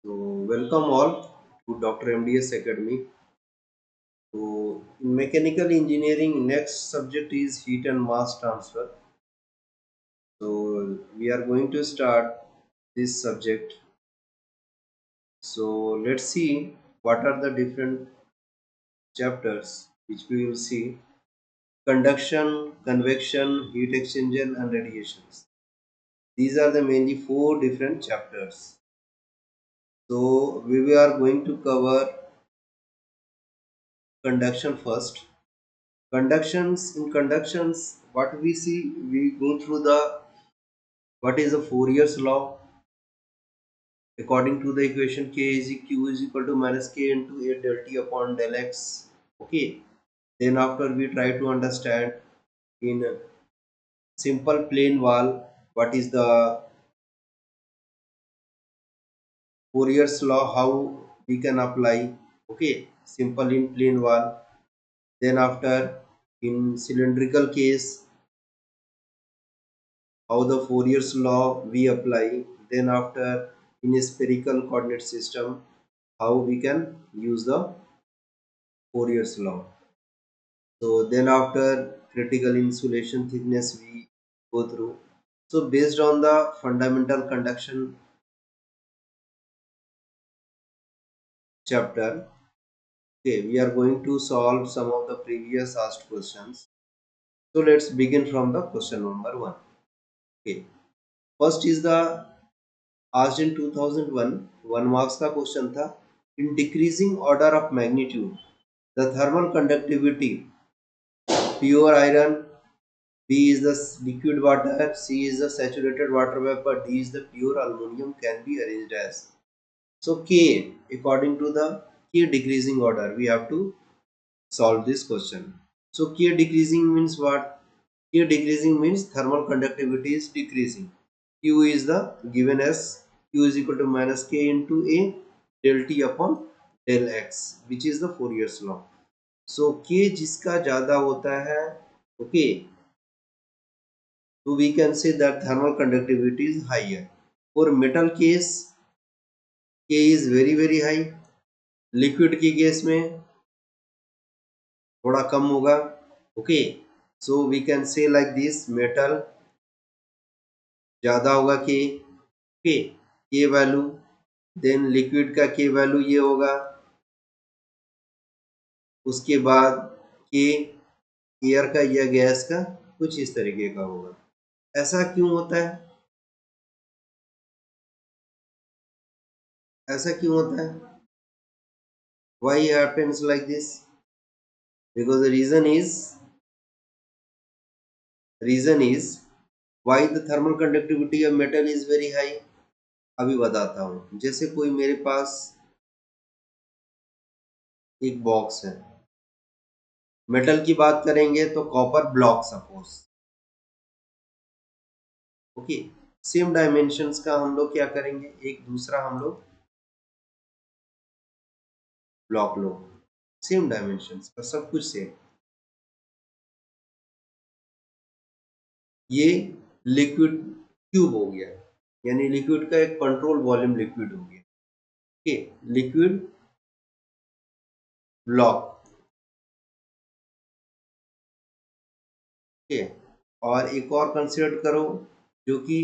So, welcome all to Dr. MDS Academy. So, in mechanical engineering, next subject is heat and mass transfer. So, we are going to start this subject. So, let's see what are the different chapters which we will see: conduction, convection, heat exchanger, and radiations. These are the mainly four different chapters. So, we are going to cover conduction first. Conductions, what we see, we go through the what is the Fourier's law. According to the equation, k is q is equal to minus k into a del t upon del x. Okay, then after we try to understand in a simple plane wall what is the Fourier's law, how we can apply. Okay, simple in plane wall. Then after, in cylindrical case, how the Fourier's law we apply. Then after, in a spherical coordinate system, how we can use the Fourier's law. So then after, critical insulation thickness we go through. So based on the fundamental conduction chapter, okay, we are going to solve some of the previous asked questions. So let's begin from the question number 1. Okay, first is the asked in 2001, 1 marks का question था. In decreasing order of magnitude, the thermal conductivity, pure iron, B is the liquid water, C is the saturated water vapor, D is the pure aluminum, can be arranged as. So K, according to the K decreasing order, we have to solve this question. So K decreasing means what? K decreasing means thermal conductivity is decreasing. Q is the given as Q is equal to minus K into A del T upon del X, which is the Fourier's law. So K जिसका ज़्यादा होता है, okay, so we can say that thermal conductivity is higher. For metal case, K is very high. Liquid की case में थोड़ा कम होगा. Okay, so we can say like this: metal ज़्यादा होगा K. Okay, K value. Then liquid का K value ये होगा. उसके बाद K एयर का या गैस का कुछ इस तरीके का होगा. ऐसा क्यों होता है? ऐसा क्यों होता है? Why happens like this? Because the reason is why the thermal conductivity of metal is very high. अभी बताता हूँ. जैसे कोई मेरे पास एक बॉक्स है, मेटल की बात करेंगे तो copper block suppose. Okay, same dimensions का हम लोग क्या करेंगे, एक दूसरा हम लोग ब्लॉक लो, सेम डायमेंशंस का सब कुछ सेम. ये लिक्विड क्यूब हो गया, यानी लिक्विड का एक कंट्रोल वॉल्यूम लिक्विड हो गया. Okay, liquid block. ओके, और एक और कंसिडर करो जो कि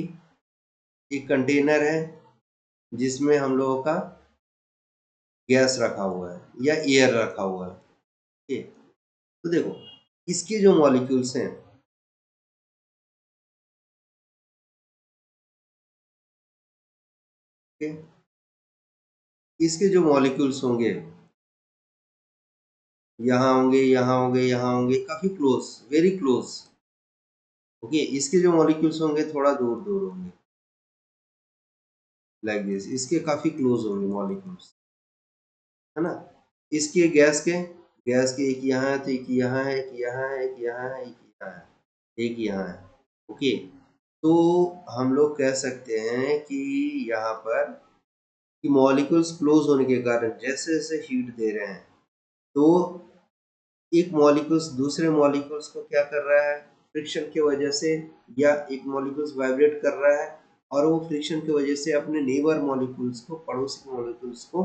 एक कंटेनर है जिसमें हम लोगों का गैस रखा हुआ है या एयर रखा हुआ है. ओके, तो देखो इसके जो मॉलिक्यूल्स हैं, ओके, इसके जो मॉलिक्यूल्स होंगे, यहाँ होंगे, यहाँ होंगे, यहाँ होंगे, काफी क्लोज, वेरी क्लोज. ओके, इसके जो मॉलिक्यूल्स होंगे थोड़ा दूर दूर होंगे, लाइक दिस. इसके काफी क्लोज होंगे मॉलिक्यूल्स, है ना. इसके गैस के एक यहाँ है, तो एक यहाँ है, एक यहाँ है, एक यहाँ है, एक यहाँ है, एक यहाँ है. ओके, तो हम लोग कह सकते हैं कि यहाँ पर कि मॉलिक्यूल्स क्लोज होने के कारण जैसे जैसे हीट दे रहे हैं, तो एक मॉलिक्यूल्स दूसरे मॉलिक्यूल्स को क्या कर रहा है, फ्रिक्शन की वजह से, या एक मॉलिक्यूल्स वाइब्रेट कर रहा है, और वो फ्रिक्शन की वजह से अपने नेबर मॉलिक्यूल्स को, पड़ोसी मॉलिक्यूल्स को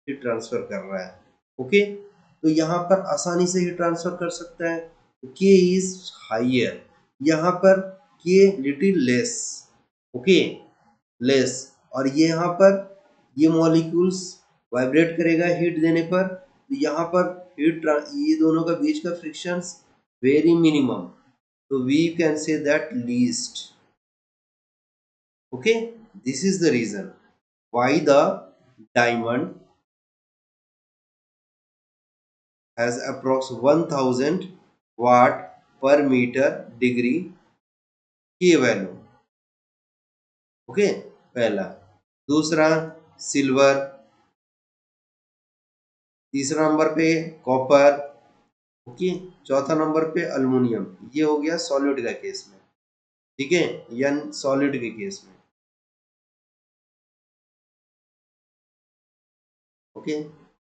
हीट ट्रांसफर कर रहा है। ओके, तो यहाँ पर आसानी से हीट ट्रांसफर कर सकता है। के इज हाइयर, यहाँ पर के लिटिल लेस, ओके लेस, और ये यहाँ पर ये मॉलिक्यूल्स वाइब्रेट करेगा हीट देने पर, तो यहाँ पर ये दोनों का बीच का फ्रिक्शंस वेरी मिनिमम, तो we can say that least. Okay, this is the reason why the diamond has approx 1000 watt per meter degree K value. Okay, पहला। दूसरा सिल्वर, तीसरा नंबर पे कॉपर, ओके, चौथा नंबर पे अल्युमिनियम। ये हो गया सॉलिड का केस में, ठीक है, या सॉलिड के केस में। ओके,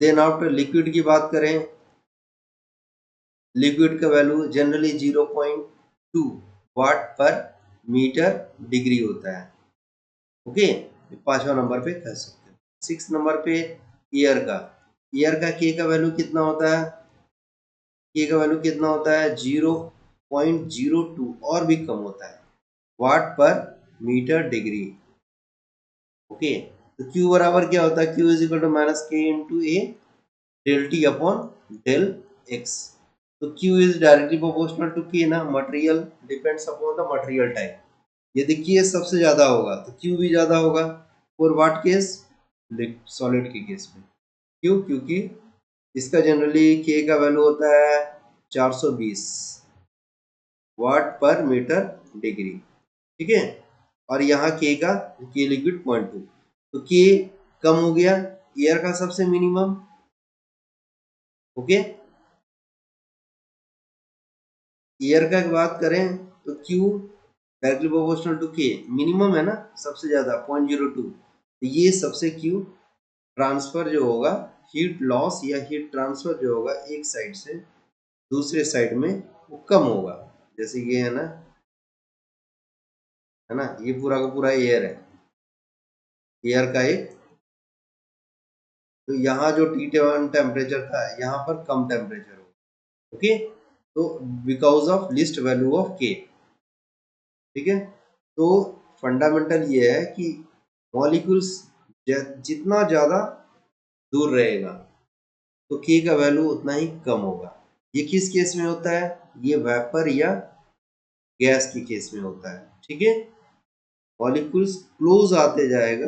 देन आफ्टर लिक्विड की बात करें, लिक्विड का वैल्यू जनरली 0.2 वाट पर मीटर डिग्री होता है। ओके, पांचवा नंबर पे कह सकते हैं। 6 नंबर पे एयर का, एयर का के का वैल्यू कितना होता है? के का वैल्यू कितना होता है? 0.02 और भी कम होता है वाट पर मीटर डिग्री। ओके, तो Q बराबर क्या होता है? Q is equal to minus K into A del T upon del X. तो Q is directly proportional to K ना, material depends upon the material type. यदि K सबसे ज्यादा होगा तो Q भी ज्यादा होगा। For what case? सॉलिड के केस में। क्यों? क्योंकि इसका जनरली K का वैल्यू होता है 420 वाट पर मीटर डिग्री, ठीक है, और यहाँ K का, K लिक्विड 0.2, तो K कम हो गया, एयर का सबसे मिनिमम। ओके, एयर का बात करें तो Q directly proportional to K, minimum है ना, सबसे ज्यादा 0.02, तो ये सबसे Q ट्रांसफर जो होगा, हीट लॉस या हीट ट्रांसफर जो होगा एक साइड से दूसरे साइड में, वो कम होगा। जैसे ये है ना, ये पूरा का पूरा एयर है, एयर का एक, तो यहाँ जो T1 टेम्परेचर था, यहाँ पर कम टेम्परेचर होगा। ओके, तो because of least value of K, ठीक है। तो फंडामेंटल ये है कि मॉलिक्यूल्स जितना ज्यादा दूर रहेगा तो K का वैल्यू उतना ही कम होगा। ये किस केस में होता है? ये वेपर या गैस के केस में होता है, ठीक है। मॉलिक्यूल्स क्लोज आते जाएगा,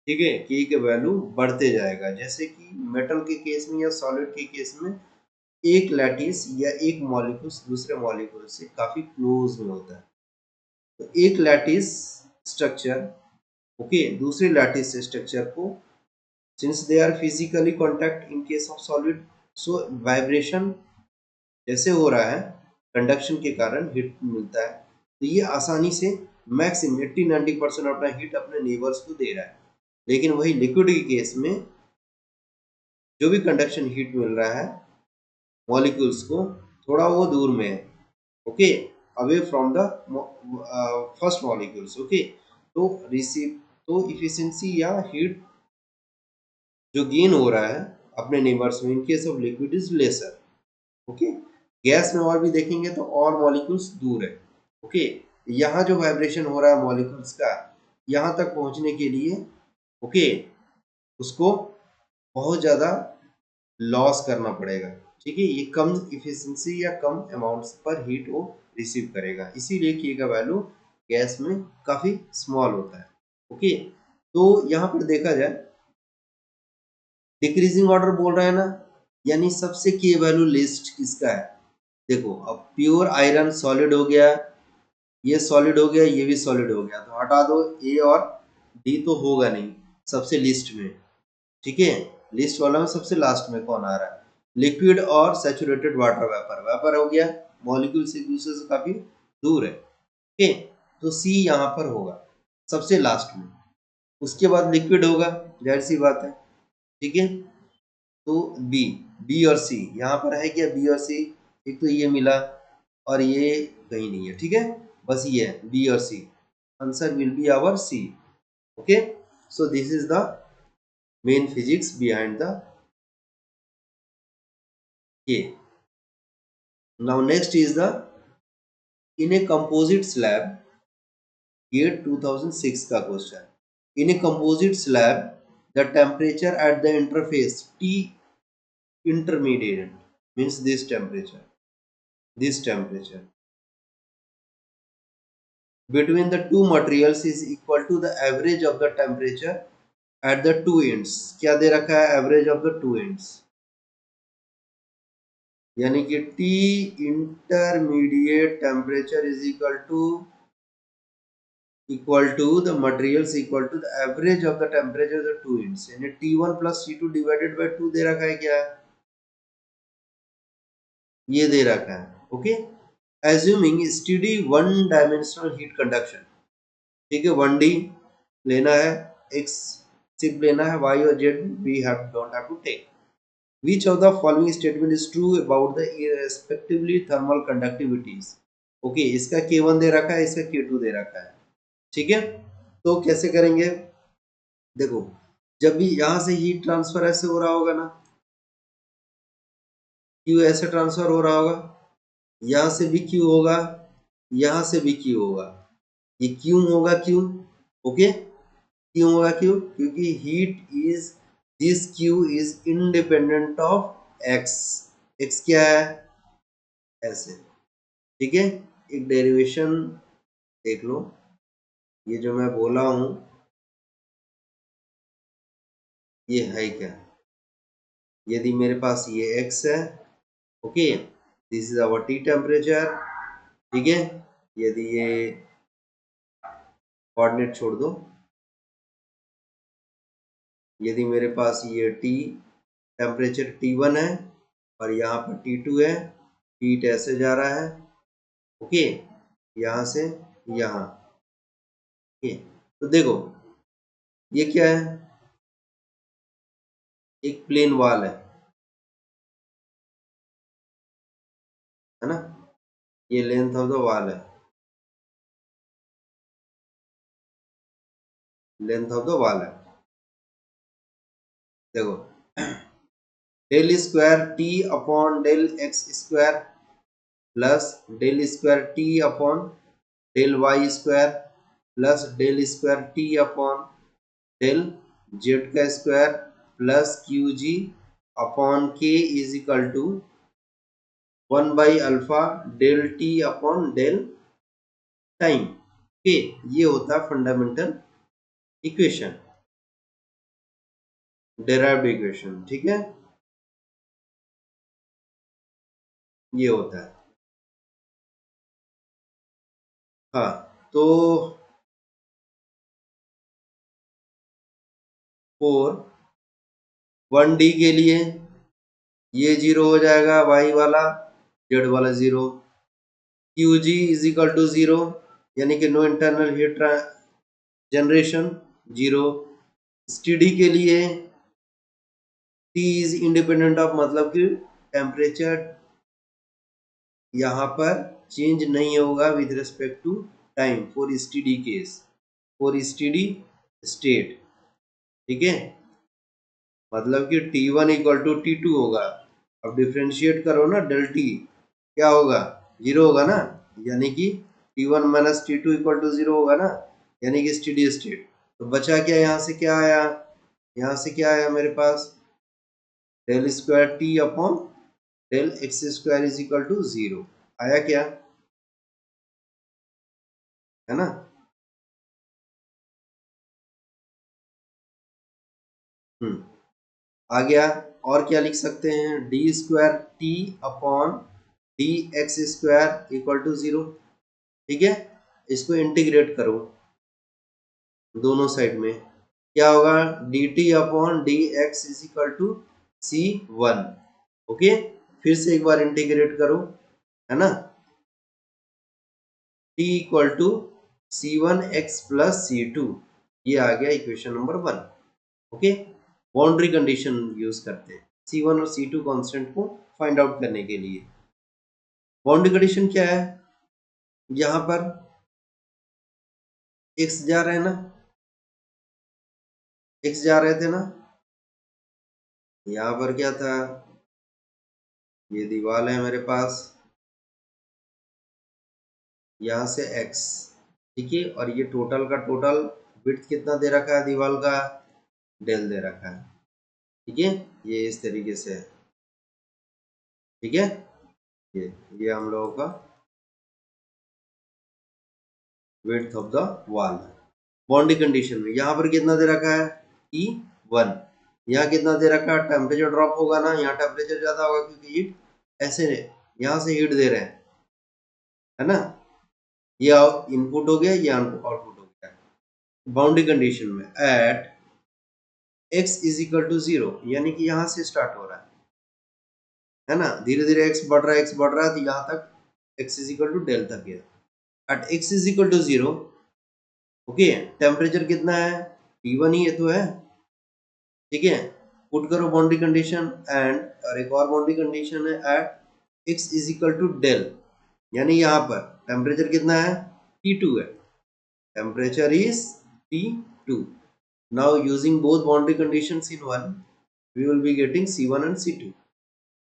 ठीक है, K का वैल्यू बढ़ते जाएगा। जैसे कि मेटल के केस में या सॉलिड के केस में एक लैटिस या एक मॉलिक्यूल दूसरे मॉलिक्यूल से काफी क्लोज में होता है, तो एक लैटिस स्ट्रक्चर, ओके, दूसरे लैटिस स्ट्रक्चर को, since they are physically contact in case of solid, so vibration जैसे हो रहा है, कंडक्शन के कारण हीट मिलता है, तो ये आसानी से मैक्सिमम 80-90% अपना हीट अपने नेबर्स को दे रहा है। लेकिन वही लिक्विड के केस में जो भी कंडक्शन हीट मिल रहा है मॉलिक्यूल्स को, थोड़ा वो दूर में है, okay, away from the first molecules. Okay, तो रिसीव, तो इफिशिएंसी या हीट जो गेन हो रहा है अपने नेबर्स में इन case of liquid is lesser. Okay, gas में और भी देखेंगे तो और मॉलिक्यूल्स दूर है। ओके, यहाँ जो वाइब्रेशन हो रहा है मॉलिक्यूल्स का, यहाँ तक पहुंचने के लिए, ओके, उसको बहुत ज्यादा लॉस करना पड़ेगा, ठीक है। ये कम इफिशिएंसी या कम अमाउंट्स पर हीट वो रिसीव करेगा, इसीलिए K का वैल्यू गैस में काफी स्मॉल होता है। ओके, तो यहाँ पर देखा जाए डिक्रीजिंग ऑर्डर बोल रहा है ना, यानी सबसे K वैल्यू लिस्ट किसका है? देखो, अब प्योर आयरन सॉलिड हो गया, ये सॉलिड हो गया, ये भी सॉलिड हो गया, तो हटा दो, ए और डी तो होगा नहीं सबसे लिस्ट में, ठीक है। लिस्ट वाला में सबसे लास्ट में कौन आ रहा है? लिक्विड और सैचुरेटेड वाटर वेपर, वेपर हो गया, मॉलिक्यूल एक दूसरे से काफी दूर है, ठीक है, तो सी यहाँ पर होगा सबसे लास्ट में। उसके बाद लिक्विड होगा, जाहिर सी बात है, ठीक है। तो बी, बी और सी यहाँ पर है क्या? बी और सी, एक तो ये मिला और ये कहीं नहीं है, ठीक है, बस ये है बी और C, answer will be our C. Okay, so this is the main physics behind the K. Now next is the in a composite slab, year 2006 का question. In a composite slab, the temperature at the interface T intermediate means this temperature between the two materials is equal to the average of the temperature at the two ends. क्या दे रखा है? average of the two ends, यानी कि T intermediate temperature is equal to the materials equal to the average of the temperature of the two ends, यानी T1 plus T2 divided by 2 दे रखा है. क्या ये दे रखा है. Okay, assuming steady one dimensional heat conduction. ठीक है, 1D लेना है, x सिर्फ लेना है, y और z we don't have to take. Which of the following statement is true about the respectively thermal conductivities? Okay, इसका K1 दे रखा है, इसका K2 दे रखा है. ठीक है, तो कैसे करेंगे? देखो, जब भी यहां से हीट ट्रांसफर ऐसे हो रहा होगा ना, Q ऐसे ट्रांसफर हो रहा होगा, यहां से भी Q होगा, यहां से भी Q होगा. ये क्यों होगा? क्यों? ओके, क्यों होगा? क्यों? क्योंकि heat is this Q is independent of x. x क्या है? ऐसे. ठीक है, एक डेरिवेशन देख लो, ये जो मैं बोला हूं ये है क्या? यदि मेरे पास ये x है, okay, this is our T temperature. ठीक है, यदि ये कोऑर्डिनेट छोड़ दो, यदि मेरे पास ये टी टेम्परेचर T1 है और यहाँ पर T2 है, हीट ऐसे जा रहा है. ओके, यहाँ से यहाँ. ओके, तो देखो ये क्या है? एक प्लेन वॉल है ना? ये लेंथ ऑफ द वॉल है, लेंथ ऑफ द वॉल है. देखो, del square T upon del x square plus del square T upon del Y square plus del square T upon del Z का square plus Q जी upon के is equal to 1 by alpha del T upon del time. Okay, ये होता है fundamental equation, derived equation. ठीक है, ये होता है. हाँ, तो 1D के लिए ये 0 हो जाएगा, y वाला, z वाला 0. Q g is equal to 0, यानी कि no internal heat generation, 0. Steady के लिए T इज इंडिपेंडेंट ऑफ, मतलब कि टेम्परेचर यहाँ पर चेंज नहीं होगा with respect to time for steady case, for steady state. ठीक है, मतलब कि T1 इक्वल टू T2 होगा. अब डिफ्रेंशिएट करो ना, डेल टी क्या होगा? 0 होगा ना, यानी कि T1 minus T2 equal to 0 होगा ना, यानी कि स्टेडी स्टेट. तो बचा क्या? यहाँ से क्या आया? यहाँ से क्या आया मेरे पास? Del square T upon del x square is equal to 0 आया. क्या है ना? आ गया. और क्या लिख सकते हैं? D square T upon D x square equal to 0. ठीक है, इसको इंटीग्रेट करो दोनों साइड में, क्या होगा? D T upon D x is equal to C1. Okay, फिर से एक बार इंटीग्रेट करो, है ना? t equal to C1x plus C2, ये आ गया equation number 1. Okay, boundary condition use करते हैं C1 और C2 कांस्टेंट को फाइंड आउट करने के लिए. बाउंड्री कंडीशन क्या है? यहाँ पर x जा रहा है ना, x जा रहे थे ना, यहाँ पर क्या था, ये दीवार है मेरे पास, यहाँ से x, ठीक है, और ये टोटल का टोटल विड्थ कितना दे रखा है दीवार का, डेल दे रखा है, ठीक है, ये इस तरीके से है, ठीक है, ये हम लोगों का विड्थ ऑफ द वॉल है। बाउंड्री कंडीशन में यहाँ पर कितना दे रखा है, T1, यहाँ कितना दे रखा है, टेम्परेचर ड्रॉप होगा ना, यहाँ टेम्परेचर ज्यादा होगा क्योंकि हीट ऐसे यहाँ से हीट दे रहे हैं, है ना, ये इनपुट हो गया, ये आउटपुट हो गया। बाउंड्री कंडीशन में at x is equal to 0, यानी कि यहाँ से स्टार्ट हो रहा है ना, धीरे धीरे x बढ़ रहा है, x बढ़ रहा है, तो यहाँ तक x is equal to del तक गया। At x is equal to 0, okay, temperature कितना है, T1 ही ये तो है, ठीक है, पुट करो बाउंड्री कंडीशन एंड, और एक और बाउंड्री कंडीशन है at x is equal to del, यानी यहाँ पर टेम्परेचर कितना है, T2 है, temperature is T2। Now using both boundary conditions in one, we will be getting C1 and C2।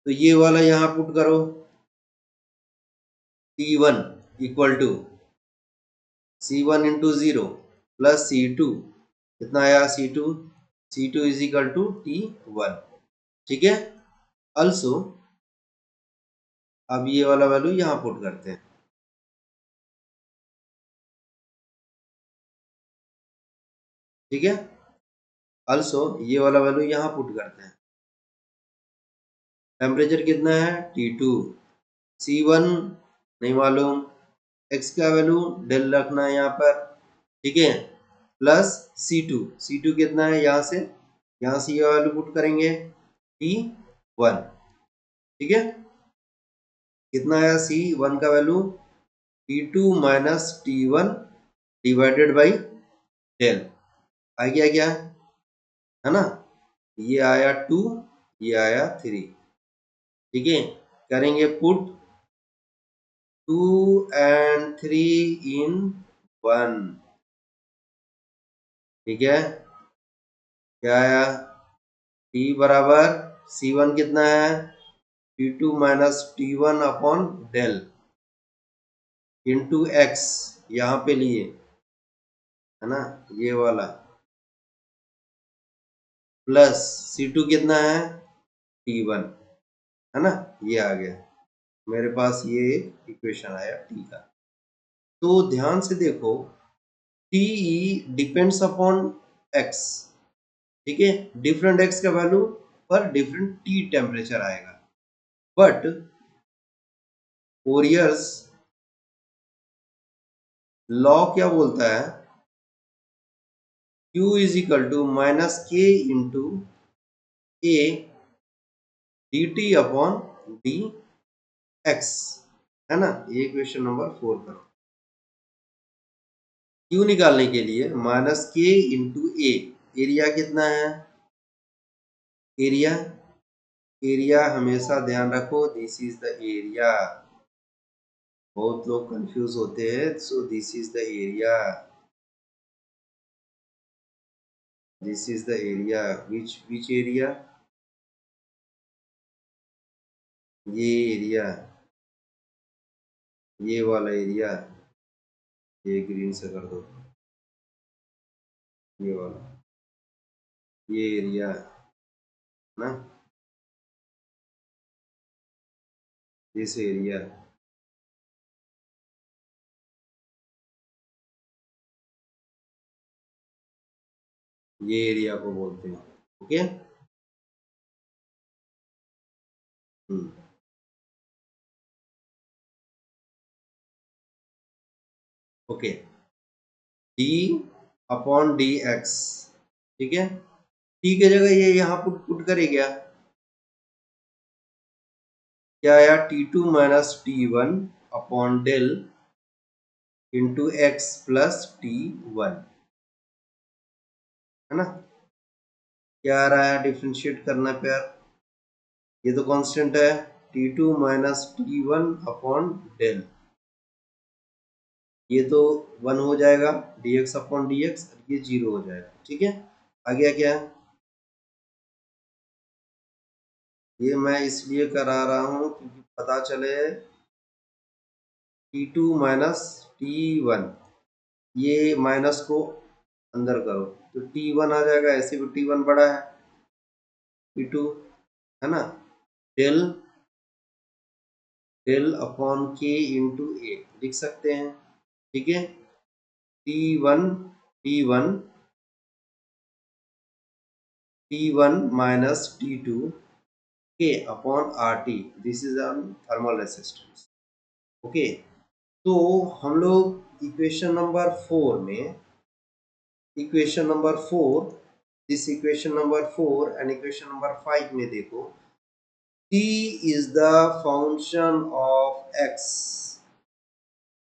तो ये वाला यहाँ पुट करो, T1 equal to C1 into 0 plus C2, कितना आया C2, C2 is equal to T1, ठीक है। Also अब ये वाला वैल्यू यहाँ पुट करते हैं, ठीक है, अल्सो ये वाला वैल्यू यहाँ पुट करते हैं, टेम्परेचर कितना है T2, C1 नहीं मालूम, x का वैल्यू डेल रखना है यहाँ पर, ठीक है, प्लस C2 कितना है, यहाँ से ये वैल्यू पुट करेंगे T1, ठीक है, कितना आया C1 का value T2 minus T1 divided by del, आ गया क्या, है ना, ये आया 2, ये आया 3, ठीक है, करेंगे पुट 2 and 3 in 1, ठीक है, क्या आया, T बराबर C1 कितना है, T2 minus T1 upon del into x, यहाँ पे लिए, है ना, ये वाला, प्लस C2 कितना है T1, है ना, ये आ गया मेरे पास, ये इक्वेशन आया T का। तो ध्यान से देखो, TE डिपेंड्स अपॉन x, ठीक है, डिफरेंट x का वैल्यू पर डिफरेंट T टेम्परेचर आएगा, बट फोरियर्स लॉ क्या बोलता है, Q is equal to minus K into A D T upon D X, है ना, ये क्वेश्चन नंबर 4 करो। Q निकालने के लिए माइनस के इंटू ए, एरिया कितना है, एरिया हमेशा ध्यान रखो, दिस इज द एरिया, बहुत लोग कंफ्यूज होते हैं, so this is the area, this is the area, which area, ये एरिया, ये वाला एरिया, ये ग्रीन से कर दो, ये वाला, ये एरिया ना, दिस एरिया, ये एरिया को बोलते हैं, okay, okay, D upon D x, ठीक है, टी की जगह ये यहाँ पुट करे क्या आया, T2 minus T1 upon del into x plus T1, है ना, क्या आ रहा है, डिफ्रेंशिएट करना पे यार, ये तो कांस्टेंट है, T2 minus T1 upon del, ये तो 1 हो जाएगा, dx अपॉन dx, ये 0 हो जाएगा, ठीक है, आ गया क्या? ये मैं इसलिए करा रहा हूँ क्योंकि पता चले T2 माइनस T1, ये माइनस को अंदर करो तो T1 आ जाएगा, ऐसे भी T1 बड़ा है T2, है ना। डेल डेल अपॉन के इंटू ए लिख सकते हैं, ठीक है। T1 T1 T1 minus T2 K upon RT, this is on thermal resistance, okay. तो हम लोग equation number 4 this equation number 4 and equation number 5 में देखो, T is the function of x,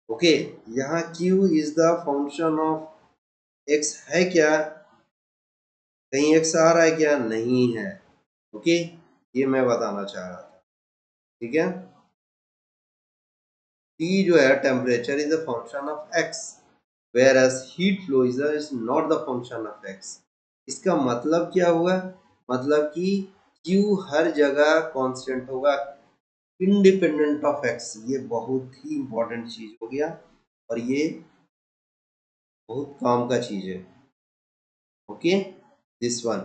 okay. यहाँ Q is the function of x है क्या? कहीं x आ रहा है क्या? नहीं है, ओके। ये मैं बताना चाह रहा था, ठीक है। T जो है temperature is the function of x, whereas heat flow is not the function of x। इसका मतलब क्या हुआ? मतलब कि Q हर जगह कांस्टेंट होगा इंडिपेंडेंट ऑफ x। ये बहुत ही इंपॉर्टेंट चीज हो गया और ये बहुत काम का चीज है, ओके। दिस वन,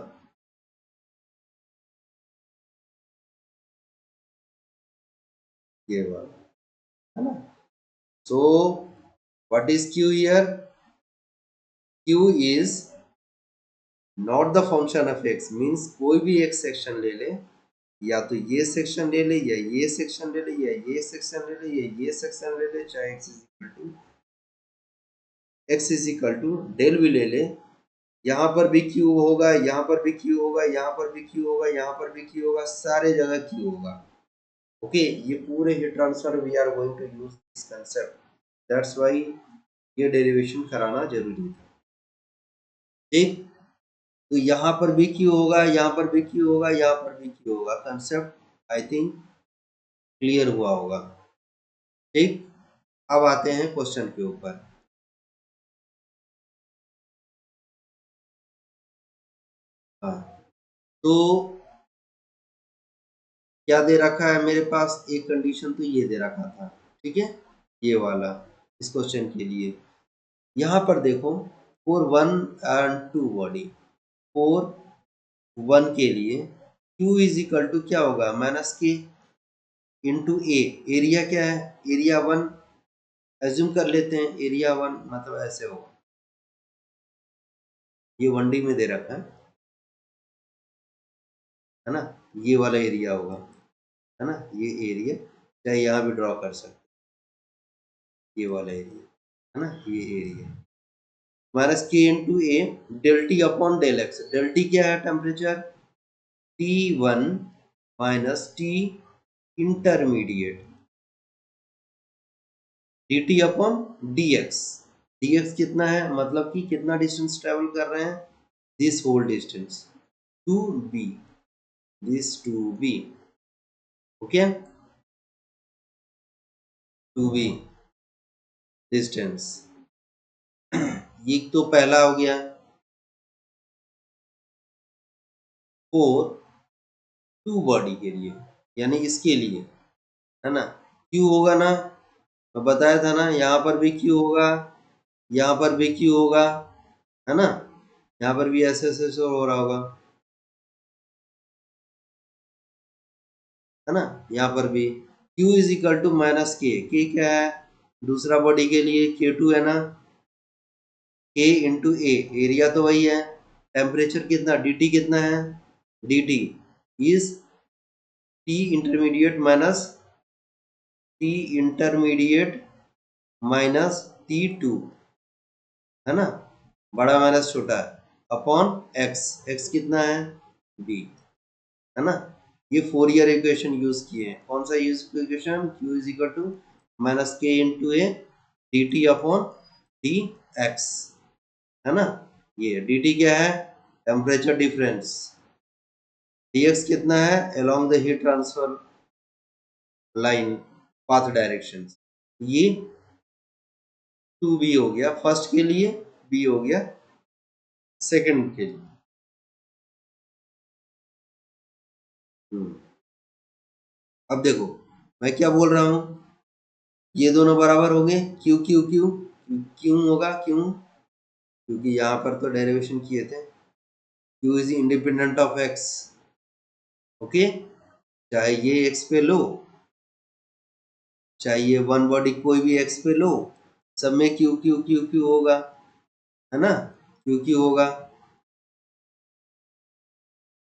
ये वाला, है ना। So what is Q here? Q is not the function of x, means कोई भी एक सेक्शन ले ले, या तो ये सेक्शन ले ले, या ये सेक्शन ले ले, या ये सेक्शन ले ले, या ये सेक्शन ले ले, चाहे x is equal to del भी ले ले, यहाँ पर भी Q होगा, यहाँ पर भी Q होगा, यहाँ पर भी Q होगा, यहाँ पर भी Q होगा, सारे जगह Q होगा, ओके। ये पूरे heat transfer we are going to use this concept, that's why ये डेरिवेशन कराना जरूरी था, ठीक। तो यहाँ पर भी Q होगा, यहाँ पर भी Q होगा, यहाँ पर भी Q होगा, कंसेप्ट आई थिंक क्लियर हुआ होगा, ठीक। अब आते हैं क्वेश्चन के ऊपर। हाँ, तो क्या दे रखा है मेरे पास? एक कंडीशन तो ये दे रखा था, ठीक है, ये वाला इस क्वेश्चन के लिए। यहाँ पर देखो, फॉर 1 एंड 2 बॉडी, फॉर 1 के लिए Q इज इक्वल टू क्या होगा? माइनस के इंटू ए। एरिया क्या है? एरिया 1 एज्यूम कर लेते हैं, एरिया 1 मतलब ऐसे होगा, ये 1D में दे रखा है ना, ये वाला एरिया होगा, है ना, ये एरिया, चाहे यहाँ भी ड्रॉ कर सकते, ये वाला एरिया, है ना, ये area, minus K into A del T upon del X. Del T क्या है? Temperature T1 minus T intermediate dt upon dx। dx कितना है? मतलब कि कितना डिस्टेंस ट्रेवल कर रहे हैं? This whole distance to be, this to be, okay, to be distance. ये तो पहला हो गया। फोर टू बॉडी के लिए, यानी इसके लिए, है ना, क्यू होगा ना, मैं बताया था ना, यहाँ पर भी क्यू होगा, यहाँ पर भी क्यू होगा, है ना, यहाँ पर भी ऐसे ऐसे हो रहा होगा, है ना, यहाँ पर भी Q is equal to minus K क्या है? दूसरा बॉडी के लिए K2 है ना, K इंटू ए, एरिया तो वही है, टेम्परेचर कितना, dt कितना है? dt is T intermediate minus T intermediate minus T2, है ना, बड़ा माइनस छोटा अपॉन x, x कितना है? b, है ना। ये फोरियर इक्वेशन यूज किए हैं, कौन सा use equation? Q is equal to minus K into A D T upon D X, है ना। ये डी टी क्या है? टेम्परेचर डिफरेंस, dx कितना है? Along the heat transfer line path direction, ये 2b हो गया फर्स्ट के लिए, b हो गया सेकंड के लिए, अब देखो मैं क्या बोल रहा हूं, ये दोनों बराबर हो गए, क्यू क्यू क्यू क्यों होगा, क्यों, क्योंकि यहाँ पर तो डेरिवेशन किए थे, Q is independent of x. Okay, चाहे ये एक्स पे लो, चाहे ये वन बॉडी कोई भी एक्स पे लो, सब में क्यू क्यू क्यू क्यू होगा, है ना, क्यू क्यू होगा।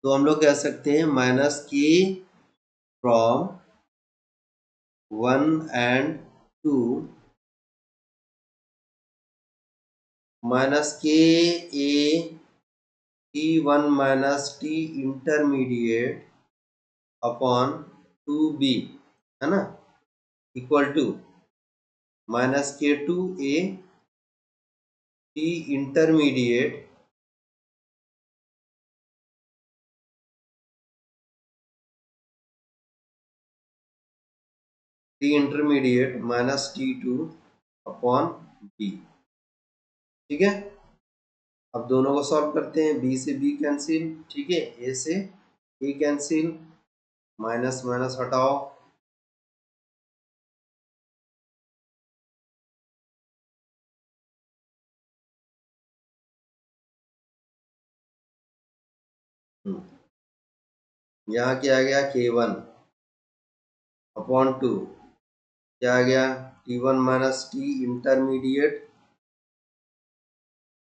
तो हम लोग कह सकते हैं माइनस के from 1 and 2 minus K A T1 minus T intermediate upon 2b, है ना, equal to minus K2 A T intermediate minus T2 अपॉन b। ठीक है, अब दोनों को सॉल्व करते हैं, b से b कैंसिल, ठीक है, a से a कैंसिल, माइनस माइनस हटाओ, यहाँ क्या आ गया, K1 अपॉन 2, क्या आ गया, T1 minus T intermediate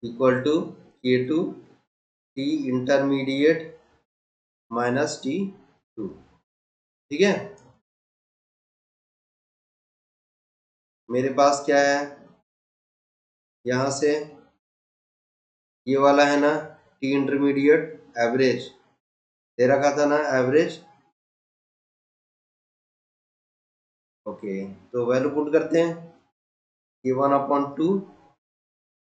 equal to K2 T intermediate minus T2। ठीक है, मेरे पास क्या है, यहाँ से ये वाला है ना, टी इंटरमीडिएट एवरेज दे रखा था ना, एवरेज। ओके, तो वैल्यू पुट करते हैं, K1/2,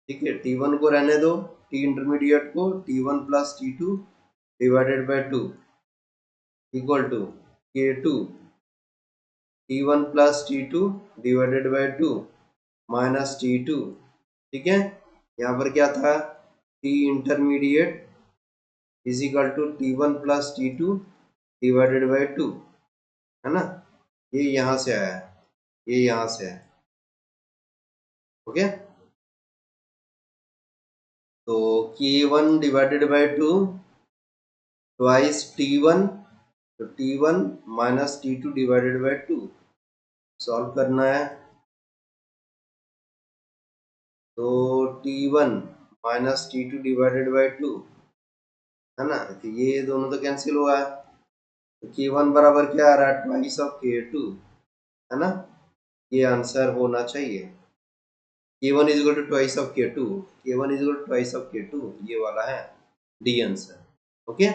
ठीक है, T1 को रहने दो, टी इंटरमीडिएट को T1 plus T2 divided by 2 equal to K2 T1 plus T2 divided by 2 minus T2। ठीक है, यहाँ पर क्या था, T intermediate is equal to T1 plus T2 divided by 2, है ना, ये यहाँ से आया, ये यहाँ से है। ओके, तो K1 divided by 2 twice T1, तो T1 minus T2 divided by 2 solve करना है, तो T1 minus T2 divided by 2, है ना, तो ये दोनों तो कैंसिल हुआ है, तो K1 बराबर क्या आ रहा है, ट्वाइस ऑफ K2, है ना, ये आंसर होना चाहिए, K1 is equal to twice of K2, K1 is equal to twice of K2, ये वाला है the answer. Okay,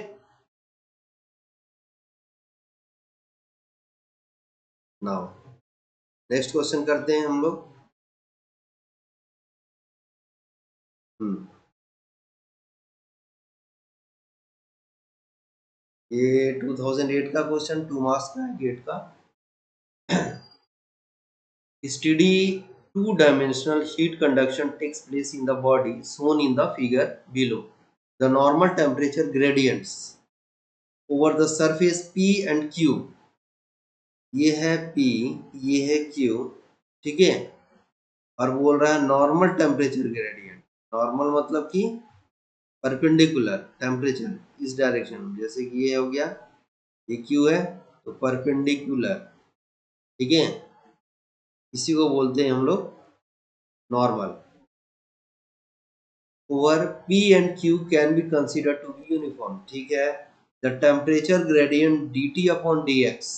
now next question करते हैं हम लोग। ये 2008 का क्वेश्चन, 2 मार्क्स का है, गेट का। Steady two-dimensional heat conduction takes place in the body shown in the figure below. The normal temperature gradients over the surface P and Q, ये है P, ये है Q, ठीक है, और बोल रहा है नॉर्मल टेम्परेचर ग्रेडियंट। नॉर्मल मतलब कि परपेंडिकुलर टेम्परेचर इस डायरेक्शन में, जैसे कि ये हो गया, ये Q है तो परपेंडिकुलर, ठीक है, इसी को बोलते हैं हम लोग normal. over P and Q can be considered to be uniform, ठीक है, the temperature gradient dt upon dx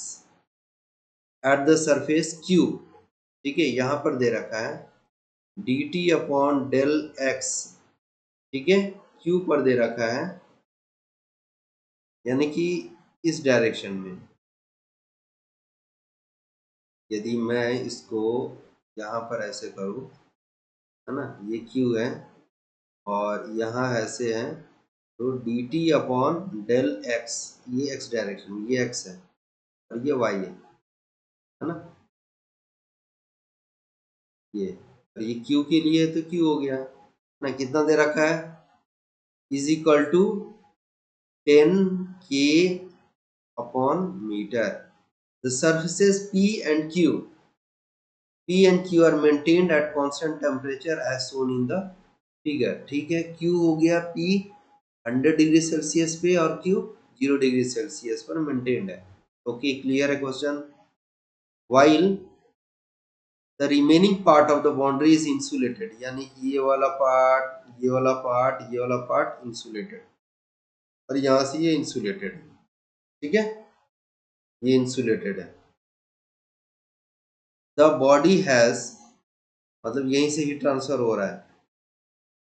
at the surface Q, ठीक है, यहाँ पर दे रखा है dt upon del x, ठीक है, Q पर दे रखा है, यानी कि इस डायरेक्शन में, यदि मैं इसको यहाँ पर ऐसे करूँ, है ना, ये Q है और यहाँ ऐसे है, तो dt अपॉन डेल x, ये x डायरेक्शन, ये x है और ये y है ना, ये, और ये Q के लिए तो Q हो गया ना, कितना दे रखा है, is equal to 10 K upon meter. The surfaces P and Q are maintained at constant temperature as shown in the figure. ठीक है, Q हो गया P 100 डिग्री सेल्सियस पे और Q 0 डिग्री सेल्सियस पर मेंटेन्ड है. ओके, क्लियर है question. While the remaining part of the boundary is insulated, यानी कि ये वाला पार्ट, ये वाला पार्ट, ये वाला पार्ट इंसुलेटेड और यहाँ से ये इंसुलेटेड है. ठीक है, ये इंसुलेटेड है. द बॉडी हैज, मतलब यहीं से हीट ट्रांसफर हो रहा है,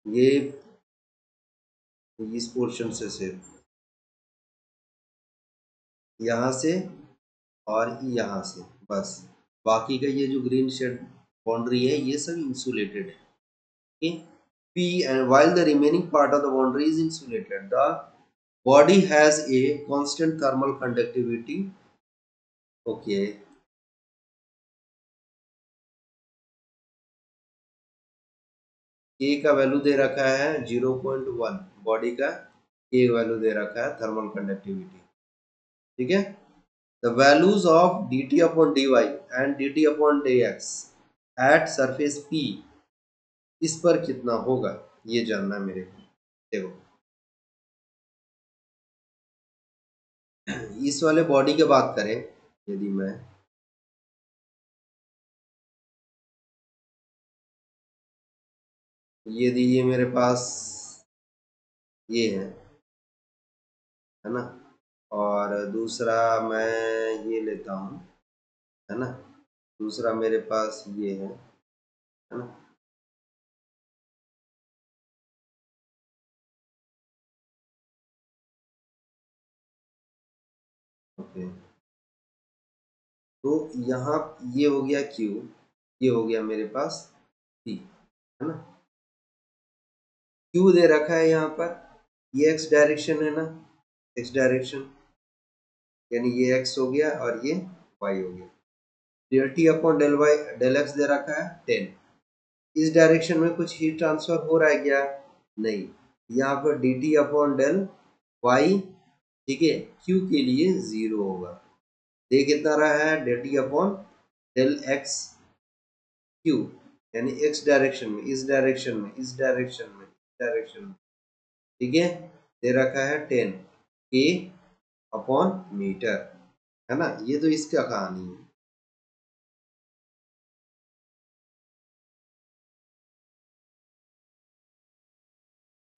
ये इस पोर्शन से सिर्फ यहाँ से और यहाँ से बस. बाकी का ये जो ग्रीन शेड बाउंड्री है ये सब इंसुलेटेड है. okay? P and while the remaining part of the boundary is insulated, the body has a constant thermal conductivity. Okay. K का वैल्यू दे रखा है 0.1, बॉडी का K वैल्यू दे रखा है थर्मल कंडक्टिविटी. ठीक है. The values of dt upon dy and dt upon dx at surface P, इस पर कितना होगा ये जानना है मेरे को. देखो, इस वाले बॉडी की बात करें, यदि मैं यदि ये मेरे पास ये है ना, और दूसरा मैं ये लेता हूँ, है ना, दूसरा मेरे पास ये है ना. ओके, तो यहाँ ये हो गया Q, ये हो गया मेरे पास P, है ना. Q दे रखा है यहाँ पर, ये x डायरेक्शन है ना, x डायरेक्शन, यानी ये x हो गया और ये y हो गया. Del T upon del Y del X दे रखा है 10. इस डायरेक्शन में कुछ हीट ट्रांसफर हो रहा है क्या? नहीं. यहाँ पर d T upon del Y, ठीक है, क्यू के लिए 0 होगा. दे कितना रहा है? Del T upon del X Q, यानी एक्स डायरेक्शन में, इस डायरेक्शन में, इस डायरेक्शन में, इस डायरेक्शन में. ठीक है, दे रखा है 10 के अपॉन मीटर, है ना. ये तो इसका कहानी है.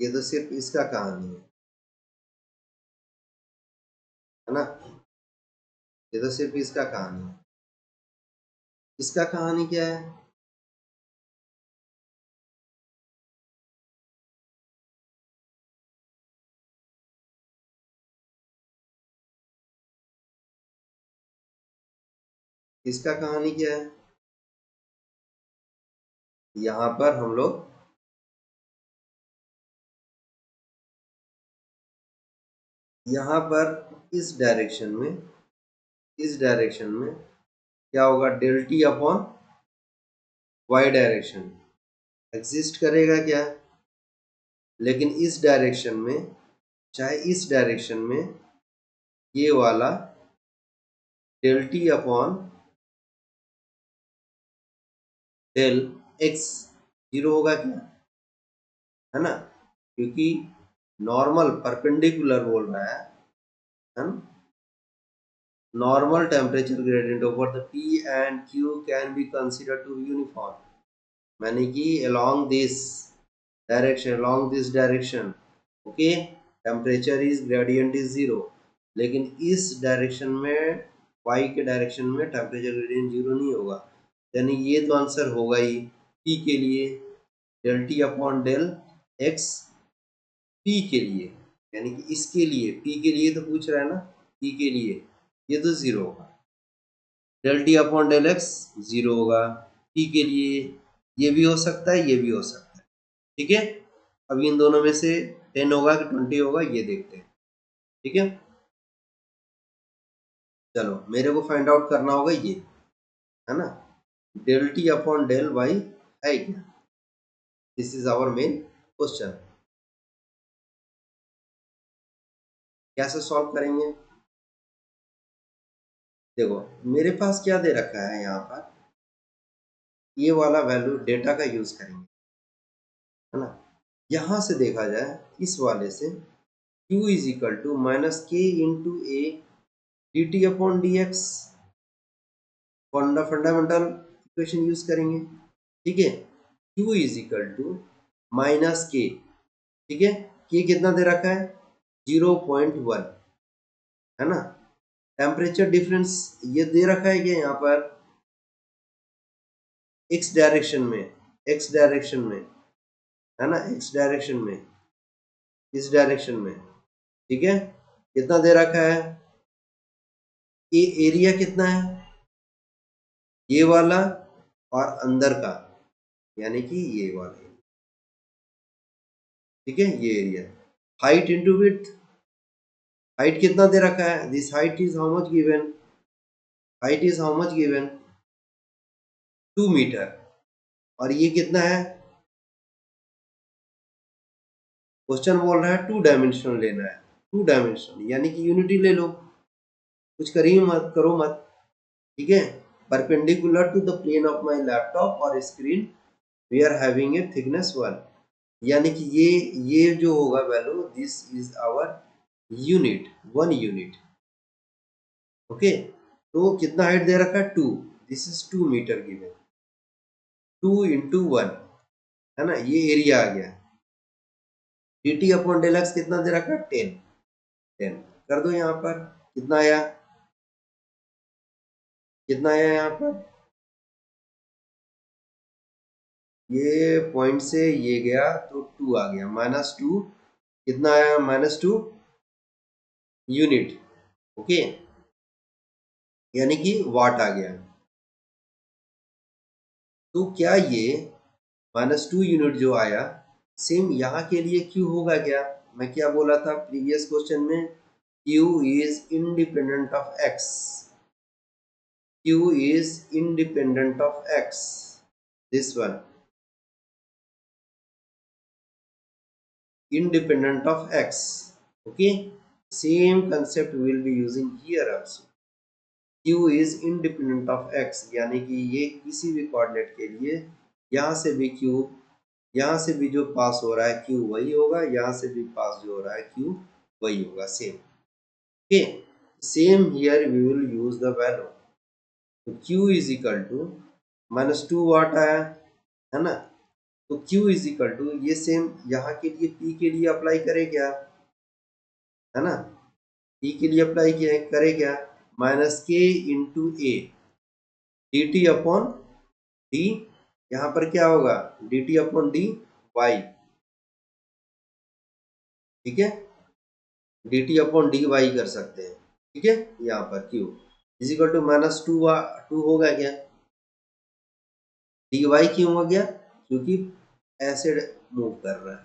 ये तो सिर्फ इसका कहानी है ना. ये तो सिर्फ इसका कहानी है. इसका कहानी क्या है? इसका कहानी क्या है? यहाँ पर हम लोग यहाँ पर इस डायरेक्शन में, इस डायरेक्शन में क्या होगा? Del T upon Y direction exist करेगा क्या? लेकिन इस डायरेक्शन में, चाहे इस डायरेक्शन में, ये वाला del T upon del X 0 होगा क्या? है ना, क्योंकि नॉर्मल परपेंडिकुलर बोल रहा है ना. Normal temperature gradient over the P and Q can be considered to be uniform. माने कि along this direction, okay, temperature is gradient is 0. लेकिन इस डायरेक्शन में, y के डायरेक्शन में टेम्परेचर ग्रेडियंट 0 नहीं होगा. यानी ये तो आंसर होगा ही P के लिए, del T upon del X P के लिए, यानी कि इसके लिए, P के लिए तो पूछ रहा है ना, P के लिए ये तो 0 होगा. Del T upon del X 0 होगा. P के लिए ये भी हो सकता है, ये भी हो सकता है. ठीक है, अब इन दोनों में से 10 होगा कि 20 होगा ये देखते हैं. ठीक है, चलो मेरे को फाइंड आउट करना होगा ये, है ना, del T upon del Y है क्या. This is our main question. कैसे सॉल्व करेंगे? देखो मेरे पास क्या दे रखा है यहाँ पर, ये वाला वैल्यू डेटा का यूज करेंगे, है ना। यहाँ से देखा जाए इस वाले से q is equal to minus K into A D T upon D X, fundamental equation use करेंगे, ठीक है। q is equal to minus K, ठीक है। के कितना दे रखा है 0.1, है ना। टेम्परेचर डिफरेंस ये दे रखा है कि यहाँ पर x डायरेक्शन में, x डायरेक्शन में, है ना, x डायरेक्शन में, इस डायरेक्शन में, ठीक है। कितना दे रखा है, ये एरिया कितना है ये वाला और अंदर का, यानी कि ये वाला, ठीक है, ये area. Height into width, height कितना दे रखा है, this height is how much given, height is how much given 2 metre, और ये कितना है, क्वेश्चन बोल रहा है 2 डायमेंशनल लेना है, 2 डायमेंशनल यानी कि यूनिटी ले लो, कुछ करिए मत, करो मत, ठीक है। Perpendicular to the plane of my laptop और screen we are having a thickness 1, यानी कि ये जो होगा value, this is our unit, 1 unit, okay. तो कितना हाइट दे रखा है 2, दिस इज 2 मीटर गिवन, 2 इंटू 1, है ना, ये एरिया आ गया। D T upon del X कितना दे रखा है 10, 10 कर दो यहाँ पर, कितना आया, कितना आया यहाँ पर, ये पॉइंट से ये गया तो 2 आ गया, -2, कितना आया -2 यूनिट, ओके, यानी कि वाट आ गया। तो क्या ये -2 यूनिट जो आया सेम यहाँ के लिए क्यू होगा क्या, मैं क्या बोला था प्रीवियस क्वेश्चन में, Q is independent of X, Q is independent of x, this one independent of x, okay, same concept we will be using here also, q is independent of x, यानी कि ये किसी भी coordinate के लिए यहाँ से भी q, यहाँ से भी जो पास हो रहा है q वही होगा, यहाँ से भी पास जो हो रहा है q वही होगा, same, okay, same here we will use the value, तो q is equal to -2 वाट आया, है ना। तो q इज इक्वल टू ये सेम यहाँ के लिए p के लिए अप्लाई करें क्या, है ना, p के लिए अप्लाई किया करे क्या, -k into A D T upon d, यहाँ पर क्या होगा d T upon d Y, ठीक है, d T upon d Y कर सकते हैं, ठीक है। यहाँ पर q इज इक्वल टू -2 होगा क्या, डी वाई क्यों हो गया, क्योंकि एसिड मूव कर रहा है,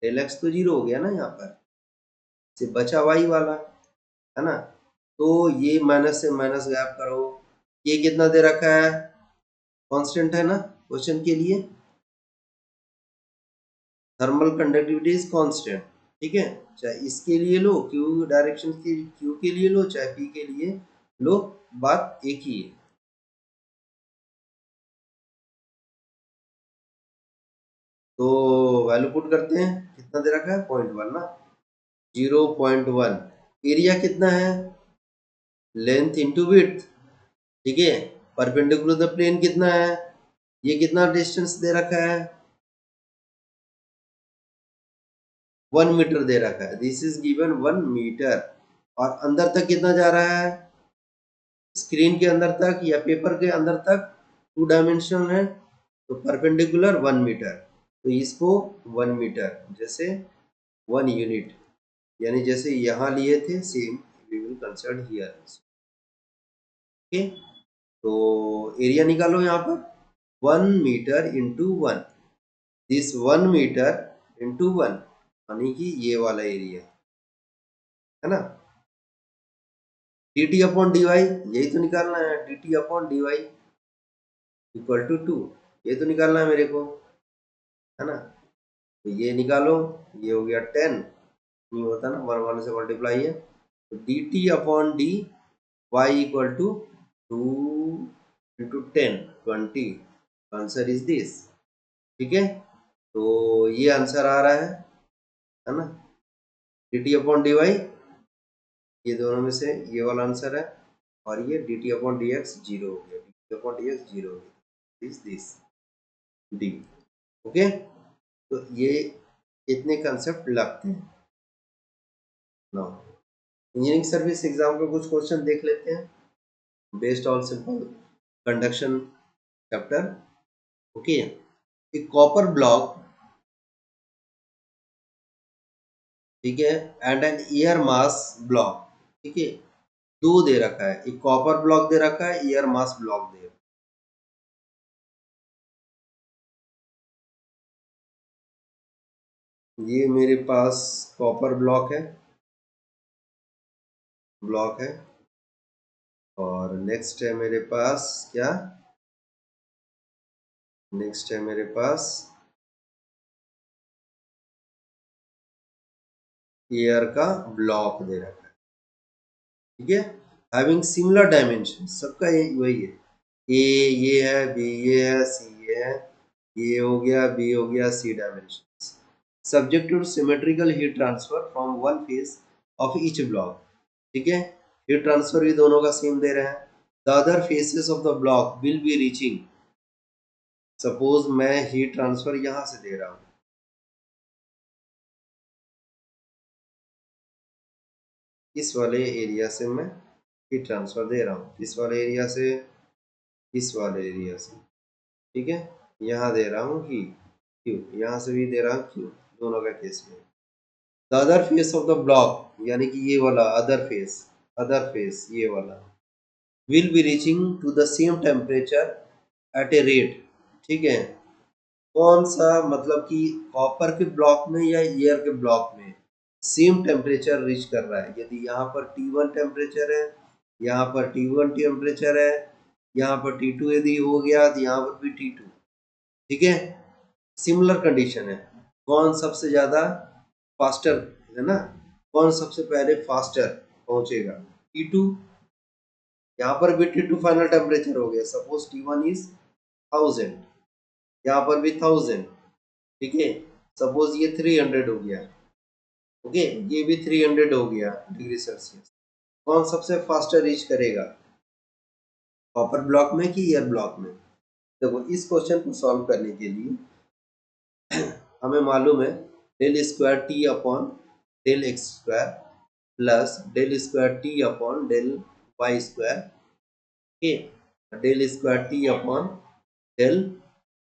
डेल एक्स तो 0 हो गया ना, यहाँ पर से बचा वाई वाला, है ना। तो ये माइनस से माइनस गैप करो, ये कितना दे रखा है, कांस्टेंट है ना क्वेश्चन के लिए, थर्मल कंडक्टिविटी इज कांस्टेंट, ठीक है। चाहे इसके लिए लो क्यू डायरेक्शन के क्यू के लिए लो, चाहे पी के लिए लो, बात एक ही है। तो वैल्यू पुट करते हैं, कितना दे रखा है 0.1 ना, 0.1, एरिया कितना है, लेंथ इंटू विड्थ, ठीक है। परपेंडिकुलर द प्लेन कितना है, ये कितना डिस्टेंस दे रखा है 1 मीटर दे रखा है, दिस इज गिवन 1 मीटर, और अंदर तक कितना जा रहा है, स्क्रीन के अंदर तक या पेपर के अंदर तक 2 डायमेंशन है, तो परपेंडिकुलर 1 मीटर, तो इसको 1 मीटर जैसे 1 यूनिट, यानी जैसे यहाँ लिए थे same we will consider here, okay. तो एरिया निकालो यहाँ पर 1 metre into 1, this 1 metre into 1, यानी कि ये वाला एरिया, है ना। D T upon d Y, यही तो निकालना है, d T upon d Y equal to 2, ये तो निकालना है मेरे को, है ना। तो ये निकालो, ये हो गया 10, नहीं होता ना, 1 1 से मल्टीप्लाई है, तो d T upon d Y equal to 2 into 10 20 answer is this. ठीक है, तो ये आंसर आ रहा है ना, dt अपॉन dy, ये दोनों में से ये वाला आंसर है, और ये dt अपॉन dx जीरो हो गया, dt अपॉन dx जीरो हो गया, इज दिस d। ओके, तो ये इतने कंसेप्ट लगते हैं। नाउ इंजीनियरिंग सर्विस एग्जाम का कुछ क्वेश्चन देख लेते हैं based on simple conduction chapter. Okay, एक कॉपर ब्लॉक, ठीक है, and an air mass block, ठीक है, दो दे रखा है, एक कॉपर ब्लॉक दे रखा है, एयर मास ब्लॉक दे रखा है। ये मेरे पास कॉपर ब्लॉक है, और नेक्स्ट है मेरे पास क्या, नेक्स्ट है मेरे पास एयर का ब्लॉक दे रखा है, ठीक है, हैविंग सिमिलर डायमेंशन, सबका वही है, ए ये है, बी ये है, सी ये है, ये हो गया, बी हो गया, C dimension, subject to symmetrical heat transfer from one phase of each block, ठीक है, हीट ट्रांसफर भी दोनों का सेम दे रहे हैं। The other faces of the block will be reaching, suppose मैं हीट ट्रांसफर यहां से दे रहा हूं, इस वाले एरिया से मैं हीट ट्रांसफर दे रहा हूँ, इस वाले एरिया से, इस वाले एरिया से, ठीक है, यहाँ दे रहा हूँ हीट क्यू, यहाँ से भी दे रहा हूँ क्यू, दोनों का केस में। The other face of the block, यानी कि ये वाला अदर फेस ये वाला will be reaching to the same temperature at a rate, ठीक है, कौन सा, मतलब कि कॉपर के ब्लॉक में या एयर के ब्लॉक में सेम टेम्परेचर रीच कर रहा है। यदि यहाँ पर T1 टेम्परेचर है, यहाँ पर T1 टेम्परेचर है, यहाँ पर T2 यदि हो गया तो यहाँ पर भी T2, ठीक है, सिमिलर कंडीशन है, कौन सबसे ज्यादा फास्टर है ना, कौन सबसे पहले फास्टर पहुंचेगा, T2, यहाँ पर भी T2 फाइनल टेम्परेचर हो गया, सपोज T1 इज 1000, यहाँ पर भी 1000, ठीक है, सपोज ये 300 हो गया, ओके, ये भी 300 हो गया डिग्री सेल्सियस, कौन सबसे फास्टर रीच करेगा, कॉपर ब्लॉक में कि एयर ब्लॉक में। देखो इस क्वेश्चन को सॉल्व करने के लिए हमें मालूम है del square T upon del x square plus del square T upon del Y square, okay, del square T upon del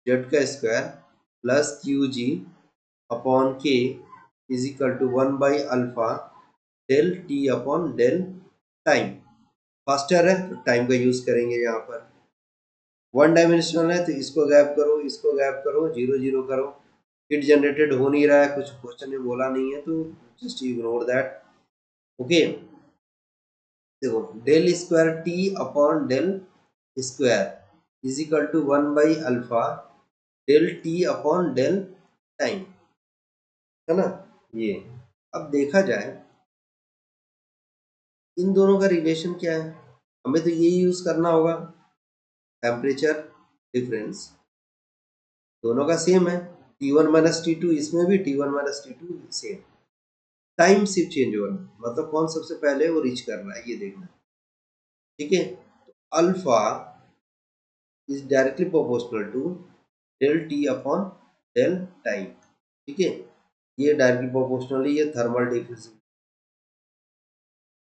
Z का स्क्वायर प्लस क्यू जी अपॉन के is equal to 1 by alpha del T upon del time. Faster है तो time का use करेंगे, यहाँ पर one dimensional है तो इसको गैप करो, इसको गैप करो, जीरो जीरो करो, हिट जनरेटेड हो नहीं रहा है, कुछ क्वेश्चन में बोला नहीं है तो जस्ट इग्नोर दैट। ओके, देखो del square T upon del square is equal to 1 by alpha del T upon del time, है ना, ये अब देखा जाए इन दोनों का रिलेशन क्या है, हमें तो यही यूज करना होगा, टेम्परेचर डिफरेंस दोनों का सेम है, T1 माइनस T2, इसमें भी T1 minus T2 same, time सिर्फ चेंज हो रहा है, मतलब कौन सबसे पहले वो रीच कर रहा है ये देखना, ठीक है, तो alpha is directly proportional to del T upon del time, ठीक है, ये डायरेक्टली प्रोपोर्शनली, ये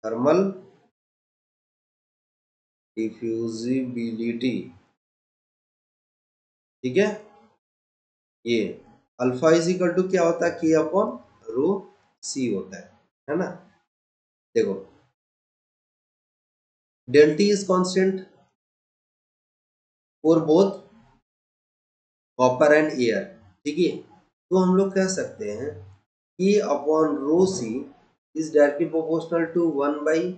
थर्मल डिफ्यूजिबिलिटी, ठीक है, ये अल्फा इज इक्वल टू क्या होता है, के अपॉन रो सी होता है ना, देखो del T is constant for both copper and air, ठीक है, तो हम लोग कह सकते हैं कि upon rho C is directly proportional to 1 by,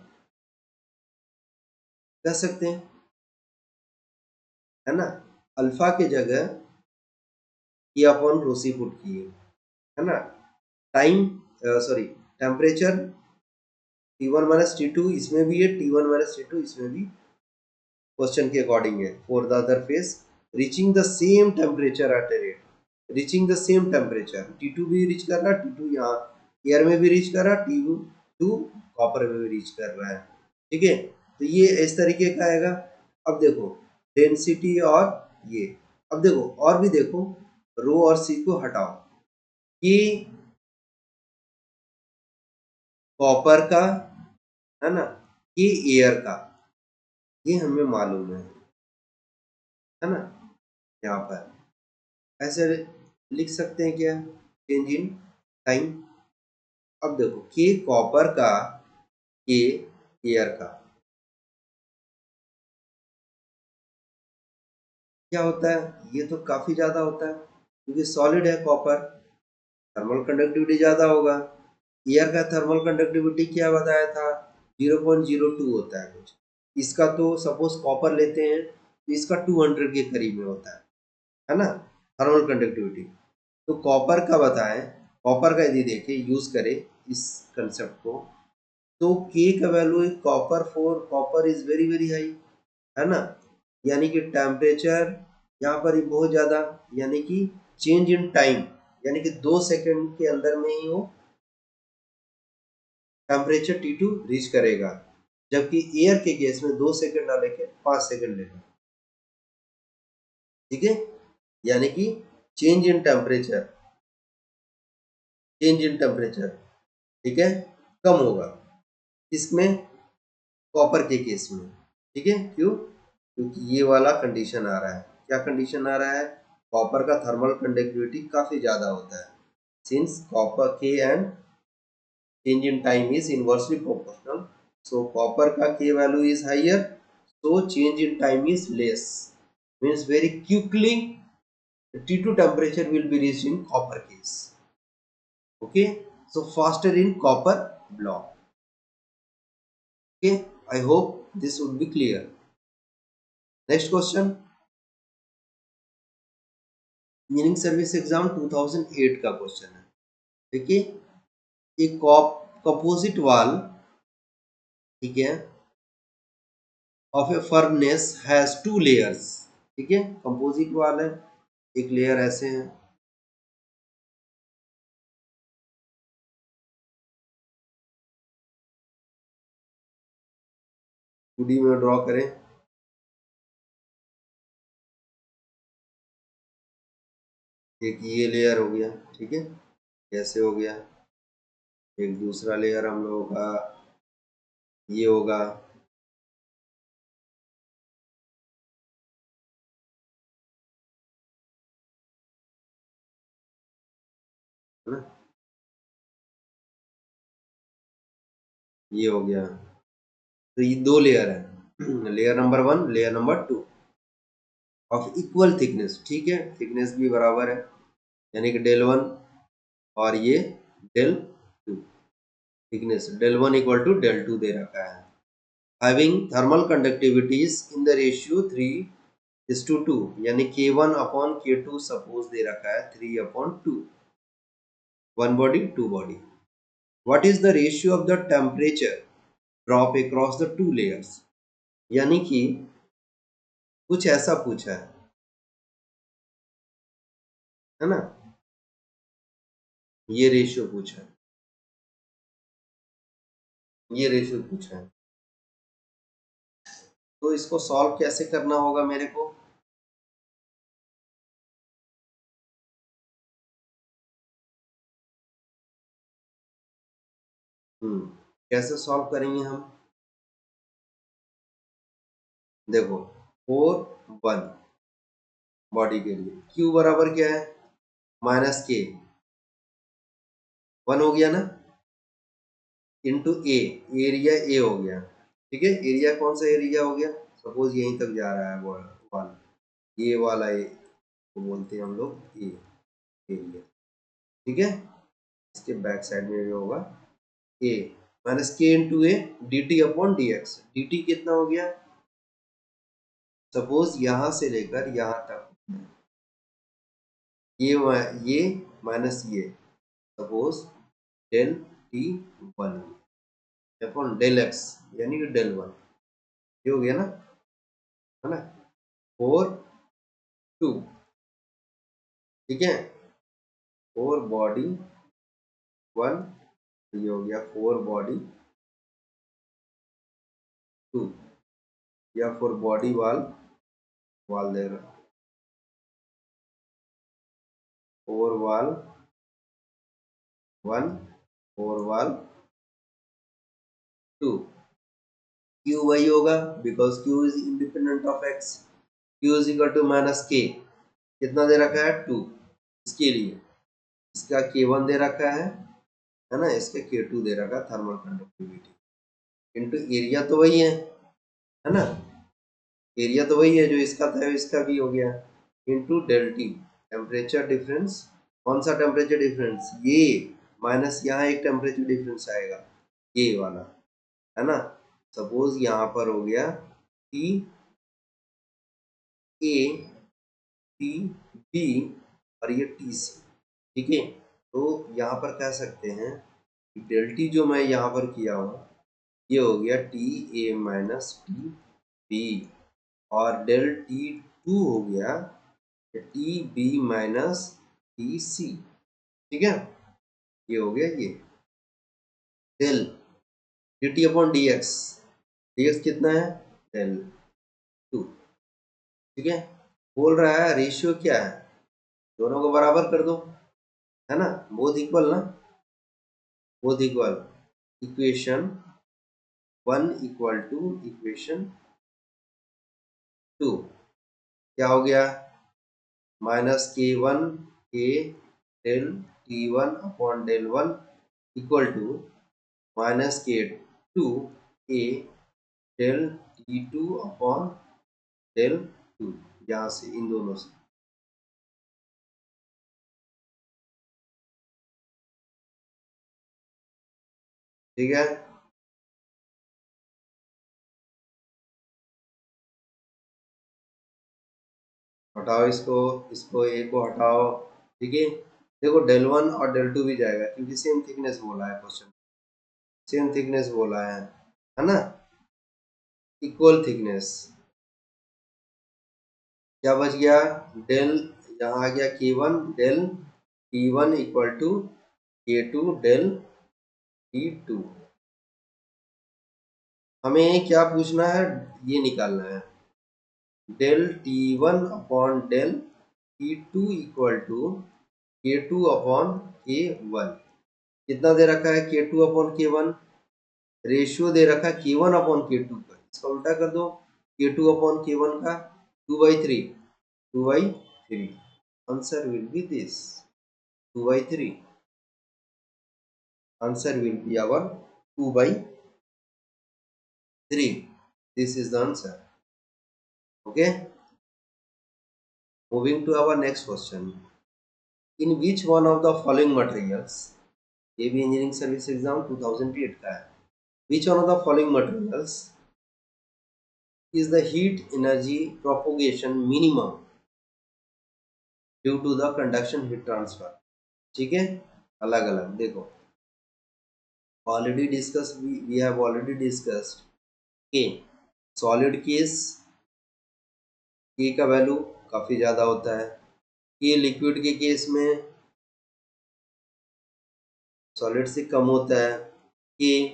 कह सकते हैं, है ना, अल्फा की जगह ये अपॉन रो सी पुट किए, है ना, time sorry temperature T1 minus T2 इसमें भी है, T1 माइनस T2 इसमें भी क्वेश्चन के अकॉर्डिंग है। For the other face reaching the same temperature at a rate, reaching the same temperature, T2 भी रीच कर रहा है, T2 यहाँ एयर में भी रीच कर रहा है, T2 कॉपर में भी रीच कर रहा है। ठीक है, तो ये इस तरीके का आएगा। अब देखो डेंसिटी और ये, अब देखो और भी देखो, रो और सी को हटाओ कि कॉपर का है ना, ये एयर का, ये हमें मालूम है ना। यहाँ पर ऐसे लिख सकते हैं क्या, चेंज इन टाइम। अब देखो के कॉपर का, के एयर का क्या होता है, ये तो काफी ज्यादा होता है क्योंकि सॉलिड है कॉपर, थर्मल कंडक्टिविटी ज्यादा होगा। एयर का थर्मल कंडक्टिविटी क्या बताया था, 0.02 होता है कुछ। इसका तो सपोज कॉपर लेते हैं तो इसका 200 के करीब में होता है ना, थर्मल कंडक्टिविटी। तो कॉपर का बताएं, कॉपर का यदि देखें यूज करें इस कंसेप्ट को, तो के का value copper for copper is very very high, है ना। यानी कि टेम्परेचर यहाँ पर ही बहुत ज्यादा, यानी कि चेंज इन टाइम, यानी कि 2 सेकंड के अंदर में ही वो टेम्परेचर T2 रीच करेगा, जबकि एयर के केस में 2 सेकंड ना लेके 5 सेकंड लेगा। ठीक है, यानी कि change in temperature, change in temperature ठीक है कम होगा इसमें, कॉपर के केस में। ठीक है, क्यों, क्योंकि ये वाला कंडीशन आ रहा है। क्या कंडीशन आ रहा है, कॉपर का थर्मल कंडक्टिविटी काफी ज्यादा होता है, सिंस कॉपर के and change in time is inversely proportional, so copper ka K value is higher, so change in time is less, means very quickly T2 temperature will be reached in copper case. Okay, so faster in copper block. Okay, I hope this would be clear. Next question, meaning service exam 2008 का question है। देखिए, एक composite वाल, ठीक है, of A furnace has 2 layers. ठीक है, composite वाल है, एक लेयर ऐसे है, टू डी में ड्रॉ करें। एक ये लेयर हो गया, ठीक है, कैसे हो गया, एक दूसरा लेयर हम लोगों का ये होगा, है ना, ये हो गया। तो ये 2 लेयर है, layer number 1, layer number 2 of equal thickness. ठीक है, थिकनेस भी बराबर है, यानी कि del 1 और ये del 2, thickness del 1 equal to del 2 दे रखा है। Having thermal conductivities in the ratio 3:2, यानी K1 upon K2 suppose they रखा है 3/2, 1 body 2 body। What is the ratio of the temperature drop across the 2 layers? यानी कि कुछ ऐसा पूछा है ना, ये रेशियो पूछा है, ये रेशियो पूछा है। तो इसको सॉल्व कैसे करना होगा मेरे को, कैसे सॉल्व करेंगे हम, देखो 4 1 बॉडी के लिए Q बराबर क्या है, -K, 1 हो गया ना, इंटू ए, एरिया ए हो गया। ठीक है, एरिया कौन सा एरिया हो गया, सपोज यहीं तक जा रहा है वाल, ये वाला ए को बोलते हैं हम लोग ए एरिया। ठीक है, इसके बैक साइड में भी होगा ए, -K into A D T upon D X. D T कितना हो गया, सपोज यहां से लेकर यहां तक, ये माइनस ये, suppose del T1 upon del x, यानी कि del 1, ये हो गया ना। है ना, 4 2, ठीक है, 4 बॉडी 1, ये हो गया 4 बॉडी 2, या 4 बॉडी वाल दे रहा, 4 वाल 1, 4 वाल 2। क्यू वही होगा because Q is independent of X. Q is equal to minus K, कितना दे रखा है 2, इसके लिए इसका K1 दे रखा है ना, इसका K2 दे रखा है थर्मल कंडक्टिविटी, इनटू एरिया तो वही है ना, एरिया तो वही है जो इसका था इसका भी हो गया, into del T temperature difference. कौन सा टेम्परेचर डिफरेंस, ये माइनस यहाँ एक टेम्परेचर डिफरेंस आएगा ये वाला, है ना। सपोज यहाँ पर हो गया टी ए टी बी और ये टी सी, ठीक है। तो यहाँ पर कह सकते हैं डेल टी जो मैं यहाँ पर किया हूँ ये हो गया T A minus T B, और डेल टी टू हो गया T B minus T C, ठीक है। ये हो गया ये del d T upon D X, d X कितना है डेल टू, ठीक है। बोल रहा है रेशियो क्या है, दोनों को बराबर कर दो, है ना, बोथ इक्वल ना, both equal, equation 1 equal to equation 2, क्या हो गया माइनस K1 के del T1 upon del 1 equal to minus K2 के डेल T2 अपॉन डेल 2, यहाँ से इन दोनों से, ठीक है। हटाओ इसको, इसको ए को हटाओ, ठीक है। देखो डेल 1 और डेल 2 भी जाएगा क्योंकि सेम थिकनेस बोला है क्वेश्चन, सेम थिकनेस बोला है ना, इक्वल थिकनेस। क्या बच गया डेल, यहाँ आ गया K1 del T1 equal to K2 del T2। हमें क्या पूछना है, ये निकालना है del T1 upon del T2 equal to K2 upon K1, कितना दे रखा है K2 अपॉन K1, रेशियो दे रखा है K1 अपॉन K2 का, इसका उल्टा कर दो K2 अपॉन K1 का 2/3, 2/3, answer will B this 2/3, answer will be our 2/3, this is the answer, okay। Moving to our next question, in which one of the following materials, ये भी engineering service exam 2008 का है, which one of the following materials is the heat energy propagation minimum due to the conduction heat transfer, ठीक है। अलग अलग देखो, already discuss, we have already discussed के सॉलिड केस के का वैल्यू काफी ज्यादा होता है, के लिक्विड के केस में सॉलिड से कम होता है, के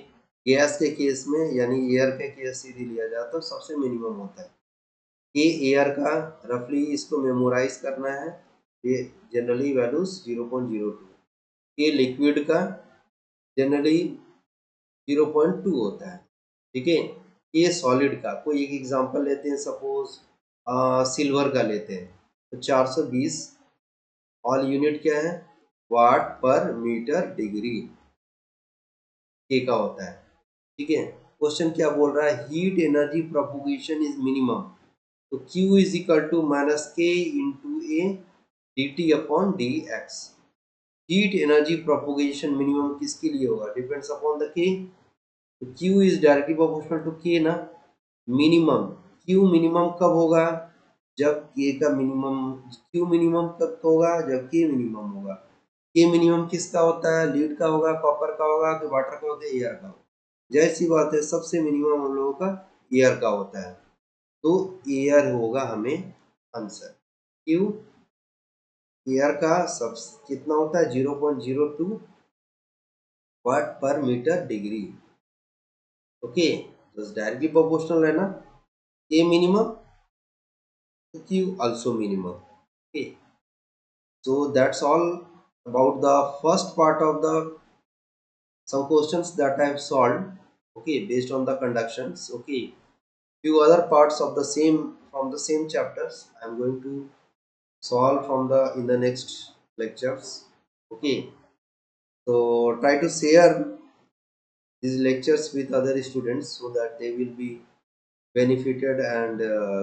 गैस के केस में यानी एयर के केस सीधी लिया जाए तो सबसे मिनिमम होता है। के एयर का रफली इसको मेमोराइज करना है, ये जनरली वैल्यूज 0.02, के लिक्विड का जनरली 0.2 होता है, ठीक है। ये सॉलिड का कोई एक एग्जांपल लेते हैं, सपोज सिल्वर का लेते हैं तो 420, ऑल यूनिट क्या है वाट पर मीटर डिग्री के का होता है, ठीक है। क्वेश्चन क्या बोल रहा है, heat energy propagation is minimum, तो Q is equal to minus K into A D T upon D X. Heat energy propagation minimum किसके लिए होगा, डिपेंड्स अपॉन द के, तो Q is directly proportional to K ना, minimum Q minimum कब होगा, जब K का minimum, Q minimum कब होगा जब K मिनिमम होगा। K मिनिमम किसका होता है, लीड का होगा, कॉपर का होगा, तो वाटर का होता है, एयर का होगा, जैसी बात है सबसे मिनिमम हम लोगों का एयर का होता है, तो एयर होगा हमें आंसर। क्यों? एयर का सब कितना होता है 0.02 वाट पर मीटर डिग्री। ओके, तो डायरेक्टली प्रोपोर्शनल है ना, ए minimum Q also minimum. Okay, so that's all about the first part of the some questions that I've solved. Okay, based on the conductions. Okay, few other parts of the same from the same chapters I'm going to solve from the in the next lectures. Okay, so try to share these lectures with other students so that they will be benefited and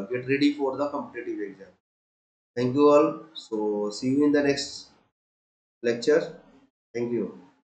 get ready for the competitive exam. Thank you all. So see you in the next lecture. Thank you.